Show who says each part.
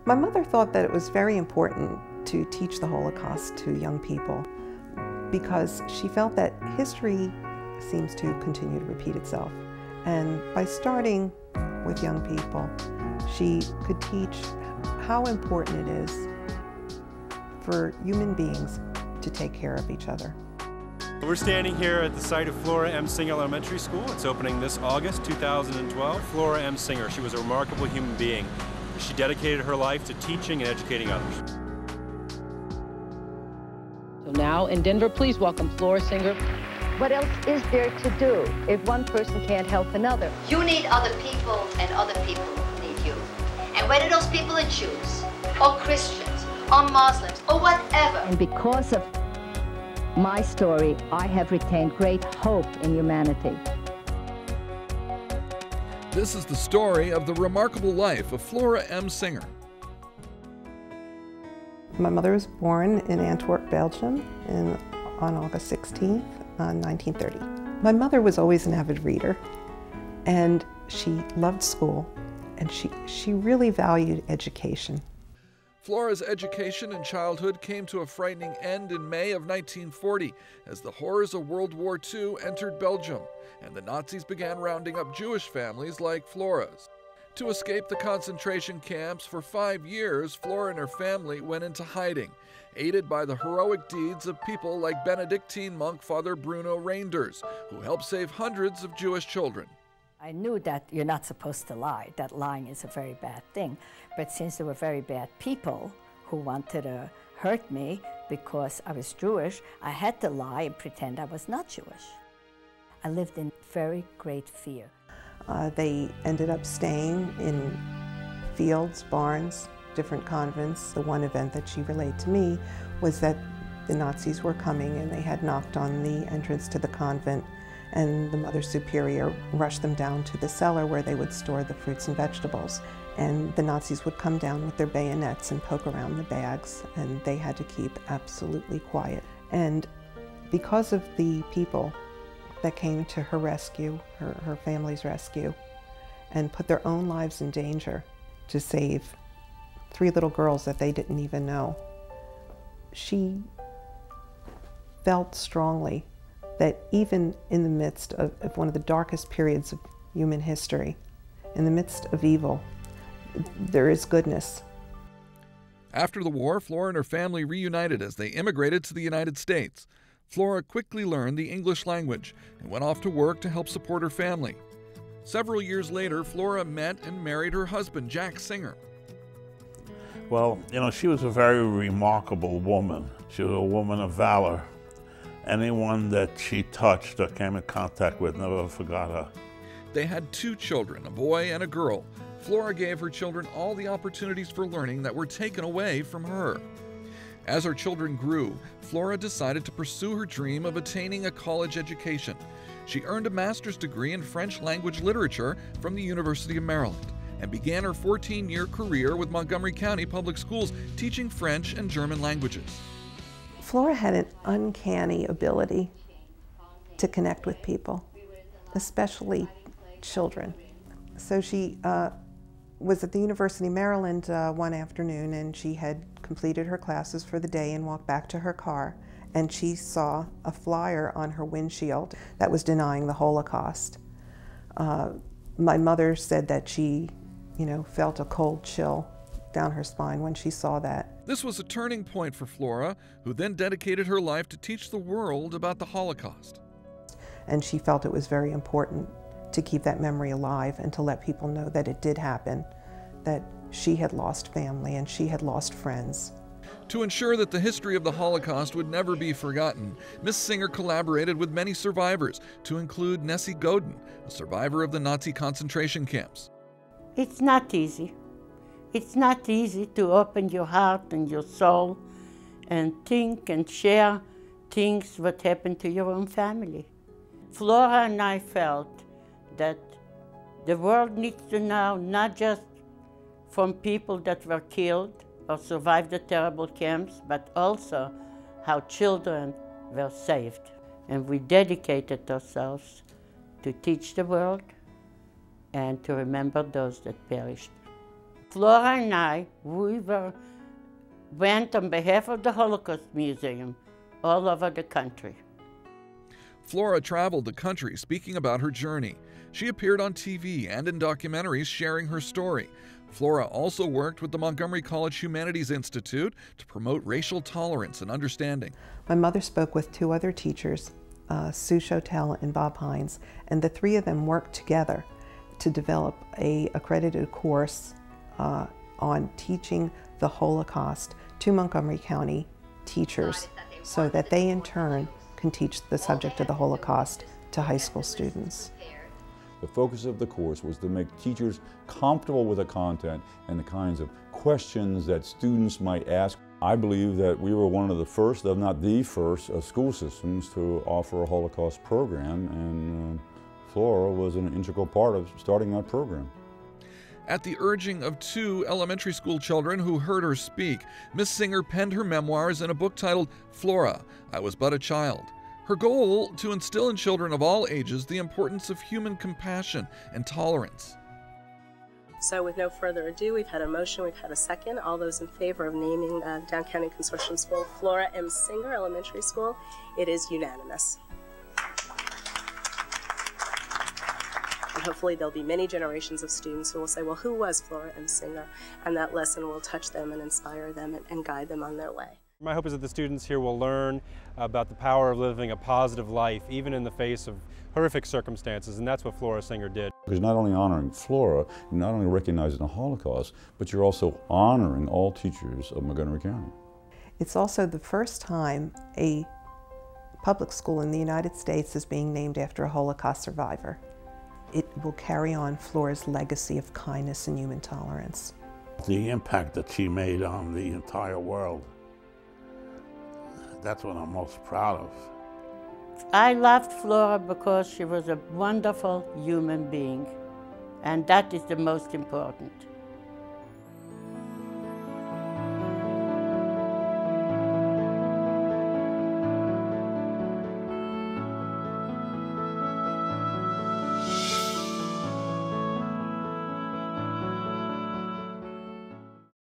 Speaker 1: My mother thought that it was very important to teach the Holocaust to young people because she felt that history seems to continue to repeat itself. And by starting with young people, she could teach how important it is for human beings to take care of each other.
Speaker 2: We're standing here at the site of Flora M. Singer Elementary School. It's opening this August 2012. Flora M. Singer, she was a remarkable human being. She dedicated her life to teaching and educating others.
Speaker 3: So now in Denver, please welcome Flora Singer.
Speaker 4: What else is there to do if one person can't help another?
Speaker 5: You need other people and other people need you. And whether those people are Jews or Christians or Muslims or whatever.
Speaker 4: And because of my story, I have retained great hope in humanity.
Speaker 6: This is the story of the remarkable life of Flora M. Singer.
Speaker 1: My mother was born in Antwerp, Belgium on August 16th, 1930. My mother was always an avid reader, and she loved school, and she really valued education.
Speaker 6: Flora's education and childhood came to a frightening end in May of 1940 as the horrors of World War II entered Belgium and the Nazis began rounding up Jewish families like Flora's. To escape the concentration camps for 5 years, Flora and her family went into hiding, aided by the heroic deeds of people like Benedictine monk Father Bruno Reinders, who helped save hundreds of Jewish children.
Speaker 4: I knew that you're not supposed to lie, that lying is a very bad thing. But since there were very bad people who wanted to hurt me because I was Jewish, I had to lie and pretend I was not Jewish. I lived in very great fear.
Speaker 1: They ended up staying in fields, barns, different convents. The one event that she relayed to me was that the Nazis were coming and they had knocked on the entrance to the convent, and the Mother Superior rushed them down to the cellar where they would store the fruits and vegetables. And the Nazis would come down with their bayonets and poke around the bags, and they had to keep absolutely quiet. And because of the people that came to her rescue, her family's rescue, and put their own lives in danger to save 3 little girls that they didn't even know, she felt strongly that even in the midst of one of the darkest periods of human history, in the midst of evil, there is goodness.
Speaker 6: After the war, Flora and her family reunited as they immigrated to the United States. Flora quickly learned the English language and went off to work to help support her family. Several years later, Flora met and married her husband, Jack Singer.
Speaker 7: Well, you know, she was a very remarkable woman. She was a woman of valor. Anyone that she touched or came in contact with never forgot her.
Speaker 6: They had 2 children, a boy and a girl. Flora gave her children all the opportunities for learning that were taken away from her. As her children grew, Flora decided to pursue her dream of attaining a college education. She earned a master's degree in French language literature from the University of Maryland and began her 14-year career with Montgomery County Public Schools teaching French and German languages.
Speaker 1: Flora had an uncanny ability to connect with people, especially children. So she was at the University of Maryland one afternoon, and she had completed her classes for the day and walked back to her car, and she saw a flyer on her windshield that was denying the Holocaust. My mother said that she, felt a cold chill down her spine when she saw that.
Speaker 6: This was a turning point for Flora, who then dedicated her life to teach the world about the Holocaust.
Speaker 1: And she felt it was very important to keep that memory alive and to let people know that it did happen, that she had lost family and she had lost friends.
Speaker 6: To ensure that the history of the Holocaust would never be forgotten, Miss Singer collaborated with many survivors, to include Nessie Godin, a survivor of the Nazi concentration camps.
Speaker 8: It's not easy. It's not easy to open your heart and your soul and think and share things what happened to your own family. Flora and I felt that the world needs to know, not just from people that were killed or survived the terrible camps, but also how children were saved. And we dedicated ourselves to teach the world and to remember those that perished. Flora and I, went on behalf of the Holocaust Museum all over the country.
Speaker 6: Flora traveled the country speaking about her journey. She appeared on TV and in documentaries sharing her story. Flora also worked with the Montgomery College Humanities Institute to promote racial tolerance and understanding.
Speaker 1: My mother spoke with two other teachers, Sue Chotel and Bob Hines, and the three of them worked together to develop an accredited course on teaching the Holocaust to Montgomery County teachers so that they in turn can teach the subject of the Holocaust to high school students.
Speaker 9: The focus of the course was to make teachers comfortable with the content and the kinds of questions that students might ask. I believe that we were one of the first, if not the first, school systems to offer a Holocaust program, and Flora was an integral part of starting that program.
Speaker 6: At the urging of two elementary school children who heard her speak, Miss Singer penned her memoirs in a book titled Flora, I Was But a Child. Her goal, to instill in children of all ages the importance of human compassion and tolerance.
Speaker 10: So with no further ado, we've had a motion, we've had a second. All those in favor of naming Down County Consortium School Flora M. Singer Elementary School, it is unanimous. And hopefully there'll be many generations of students who will say, well, who was Flora M. Singer? And that lesson will touch them and inspire them and guide them on their way.
Speaker 2: My hope is that the students here will learn about the power of living a positive life, even in the face of horrific circumstances, and that's what Flora Singer did.
Speaker 9: Because not only honoring Flora, you're not only recognizing the Holocaust, but you're also honoring all teachers of Montgomery County.
Speaker 1: It's also the first time a public school in the United States is being named after a Holocaust survivor. It will carry on Flora's legacy of kindness and human tolerance.
Speaker 7: The impact that she made on the entire world, that's what I'm most proud of.
Speaker 8: I loved Flora because she was a wonderful human being, and that is the most important.